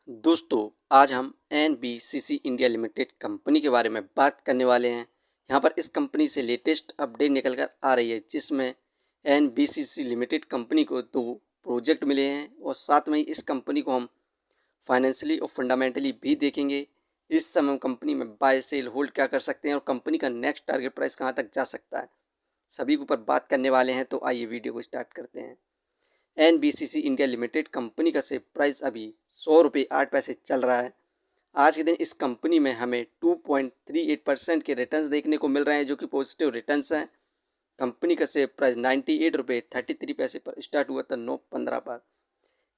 दोस्तों, आज हम एनबीसीसी इंडिया लिमिटेड कंपनी के बारे में बात करने वाले हैं। यहाँ पर इस कंपनी से लेटेस्ट अपडेट निकल कर आ रही है, जिसमें एनबीसीसी लिमिटेड कंपनी को 2 प्रोजेक्ट मिले हैं और साथ में ही इस कंपनी को हम फाइनेंशियली और फंडामेंटली भी देखेंगे। इस समय हम कंपनी में बाय सेल होल्ड क्या कर सकते हैं और कंपनी का नेक्स्ट टारगेट प्राइस कहाँ तक जा सकता है, सभी के ऊपर बात करने वाले हैं। तो आइए वीडियो को स्टार्ट करते हैं। एनबीसीसी इंडिया लिमिटेड कंपनी का शेयर प्राइस अभी 100 रुपये 8 पैसे चल रहा है। आज के दिन इस कंपनी में हमें 2.38% के रिटर्न्स देखने को मिल रहे हैं, जो कि पॉजिटिव रिटर्न्स हैं। कंपनी का शेयर प्राइस 98 रुपये 33 पैसे पर स्टार्ट हुआ था 9/15 पर।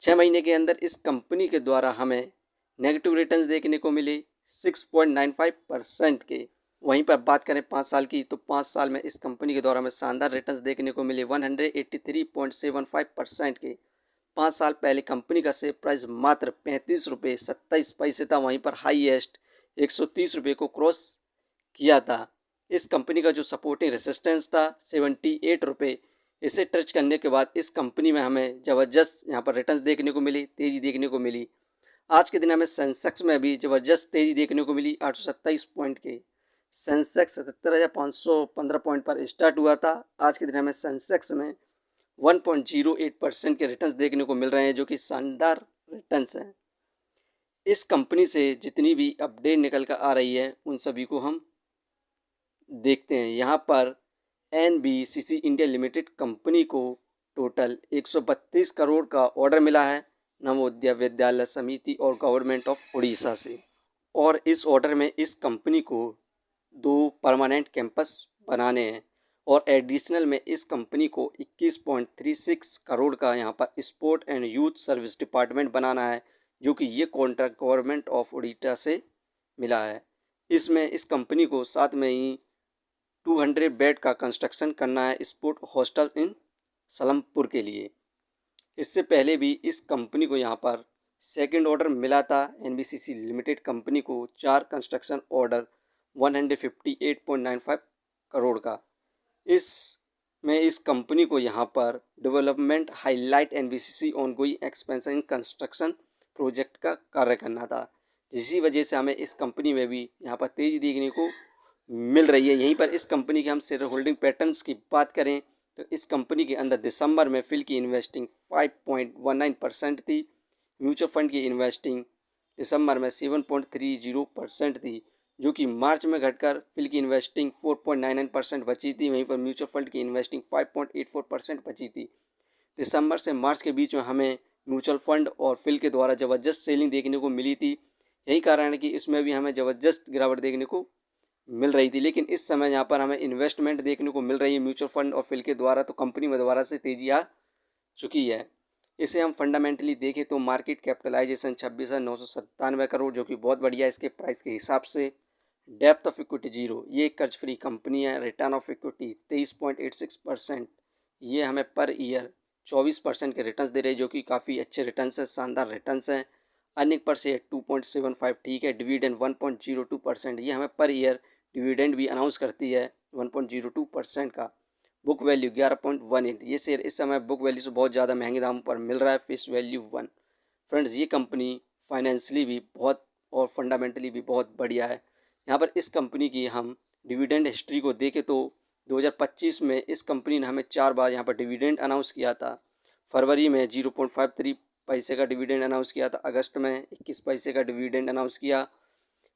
6 महीने के अंदर इस कंपनी के द्वारा हमें नेगेटिव रिटर्न्स देखने को मिले 6.95% के। वहीं पर बात करें 5 साल की, तो 5 साल में इस कंपनी के द्वारा हमें शानदार रिटर्न्स देखने को मिले 183.75% के। 5 साल पहले कंपनी का शेयर प्राइस मात्र 35 रुपये 27 पैसे था, वहीं पर हाईएस्ट 130 रुपये को क्रॉस किया था। इस कंपनी का जो सपोर्टिंग रेसिस्टेंस था 78 रुपये, इसे टच करने के बाद इस कंपनी में हमें ज़बरदस्त यहाँ पर रिटर्न्स देखने को मिली, तेज़ी देखने को मिली। आज के दिन हमें सेंसेक्स में भी ज़बरदस्त तेज़ी देखने को मिली 827 पॉइंट के। सेंसेक्स 77,515 पॉइंट पर स्टार्ट हुआ था। आज के दिन हमें सेंसेक्स में 1.08% के रिटर्न्स देखने को मिल रहे हैं, जो कि शानदार रिटर्न्स हैं। इस कंपनी से जितनी भी अपडेट निकल कर आ रही है उन सभी को हम देखते हैं। यहाँ पर एनबीसीसी इंडिया लिमिटेड कंपनी को टोटल 132 करोड़ का ऑर्डर मिला है नवोदय विद्यालय समिति और गवर्नमेंट ऑफ उड़ीसा से, और इस ऑर्डर में इस कंपनी को 2 परमानेंट कैंपस बनाने हैं और एडिशनल में इस कंपनी को 21.36 करोड़ का यहाँ पर sport and youth service department बनाना है, जो कि ये कॉन्ट्रैक्ट गवर्नमेंट ऑफ उड़ीसा से मिला है। इसमें इस कंपनी को साथ में ही 200 बेड का कंस्ट्रक्शन करना है स्पोर्ट हॉस्टल इन सलमपुर के लिए। इससे पहले भी इस कंपनी को यहाँ पर सेकंड ऑर्डर मिला था। एनबीसीसी लिमिटेड कंपनी को 4 कंस्ट्रक्शन ऑर्डर 158.95 करोड़ का। इसमें इस कंपनी को यहाँ पर development highlight NBCC ongoing expansion construction project का कार्य करना था, जिसी वजह से हमें इस कंपनी में भी यहाँ पर तेज़ी देखने को मिल रही है। यहीं पर इस कंपनी के हम शेयर होल्डिंग पैटर्न्स की बात करें तो इस कंपनी के अंदर दिसंबर में फिल की इन्वेस्टिंग 5.19% थी। म्यूचुअल फंड की इन्वेस्टिंग दिसंबर में 7.30% थी, जो कि मार्च में घटकर फिल की इन्वेस्टिंग 4.99% बची थी। वहीं पर म्यूचुअल फंड की इन्वेस्टिंग 5.84% बची थी। दिसंबर से मार्च के बीच में हमें म्यूचुअल फंड और फिल के द्वारा ज़बरदस्त सेलिंग देखने को मिली थी। यही कारण है कि इसमें भी हमें ज़बरदस्त गिरावट देखने को मिल रही थी। लेकिन इस समय यहाँ पर हमें इन्वेस्टमेंट देखने को मिल रही है म्यूचुअल फंड और फिल के द्वारा, तो कंपनी में दोबारा से तेज़ी आ चुकी है। इसे हम फंडामेंटली देखें तो मार्केट कैपिटलाइजेशन 26,997 करोड़, जो कि बहुत बढ़िया है इसके प्राइस के हिसाब से। डेप्थ ऑफ इक्विटी 0, ये एक कर्ज फ्री कंपनी है। रिटर्न ऑफ इक्विटी 23.86%, ये हमें पर ईयर 24% के रिटर्न्स दे रहे हैं, जो कि काफ़ी अच्छे रिटर्न्स हैं, शानदार रिटर्न्स हैं। अर्निंग पर शेयर 2.75 ठीक है। डिविडेंड 1.02%, ये हमें पर ईयर डिविडेंड भी अनाउंस करती है 1.02% का। बुक वैल्यू 11.18, ये शेयर इस समय बुक वैल्यू से बहुत ज़्यादा महंगे दाम पर मिल रहा है। Face value 1। फ्रेंड्स, ये कंपनी फाइनेंशियली भी बहुत और फंडामेंटली भी बहुत बढ़िया है। यहाँ पर इस कंपनी की हम डिविडेंड हिस्ट्री को देखें तो 2025 में इस कंपनी ने हमें 4 बार यहाँ पर डिविडेंड अनाउंस किया था। फरवरी में 0.53 पैसे का डिविडेंड अनाउंस किया था। अगस्त में 21 पैसे का डिविडेंड अनाउंस किया।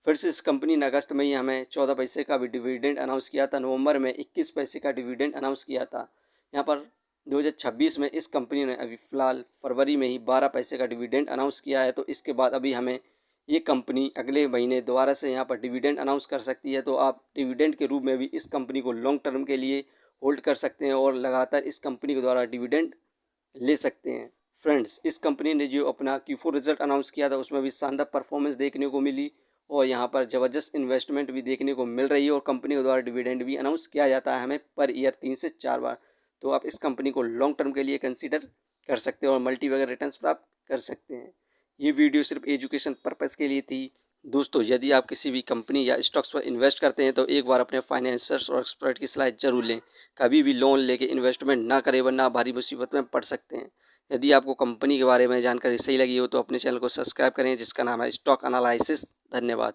फिर से इस कंपनी ने अगस्त में ही हमें 14 पैसे का भी डिविडेंड अनाउंस किया था। नवंबर में 21 पैसे का डिविडेंड अनाउंस किया था। यहाँ पर 2026 में इस कंपनी ने अभी फ़िलहाल फरवरी में ही 12 पैसे का डिविडेंड अनाउंस किया है। तो इसके बाद अभी हमें ये कंपनी अगले महीने दोबारा से यहाँ पर डिविडेंड अनाउंस कर सकती है। तो आप डिविडेंड के रूप में भी इस कंपनी को लॉन्ग टर्म के लिए होल्ड कर सकते हैं और लगातार इस कंपनी के द्वारा डिविडेंड ले सकते हैं। फ्रेंड्स, इस कंपनी ने जो अपना Q4 रिजल्ट अनाउंस किया था उसमें भी शानदार परफॉर्मेंस देखने को मिली और यहाँ पर ज़बरदस्त इन्वेस्टमेंट भी देखने को मिल रही है और कंपनी के द्वारा डिविडेंड भी अनाउंस किया जाता है हमें पर ईयर 3 से 4 बार। तो आप इस कंपनी को लॉन्ग टर्म के लिए कंसीडर कर सकते हैं और मल्टी वगैरह रिटर्न्स प्राप्त कर सकते हैं। ये वीडियो सिर्फ एजुकेशन पर्पज़ के लिए थी। दोस्तों, यदि आप किसी भी कंपनी या स्टॉक्स पर इन्वेस्ट करते हैं तो एक बार अपने फाइनेंसर्स और एक्सपर्ट की सलाह जरूर लें। कभी भी लोन लेके इन्वेस्टमेंट ना करें, वरना भारी मुसीबत में पड़ सकते हैं। यदि आपको कंपनी के बारे में जानकारी सही लगी हो तो अपने चैनल को सब्सक्राइब करें जिसका नाम है स्टॉक एनालिसिस। धन्यवाद।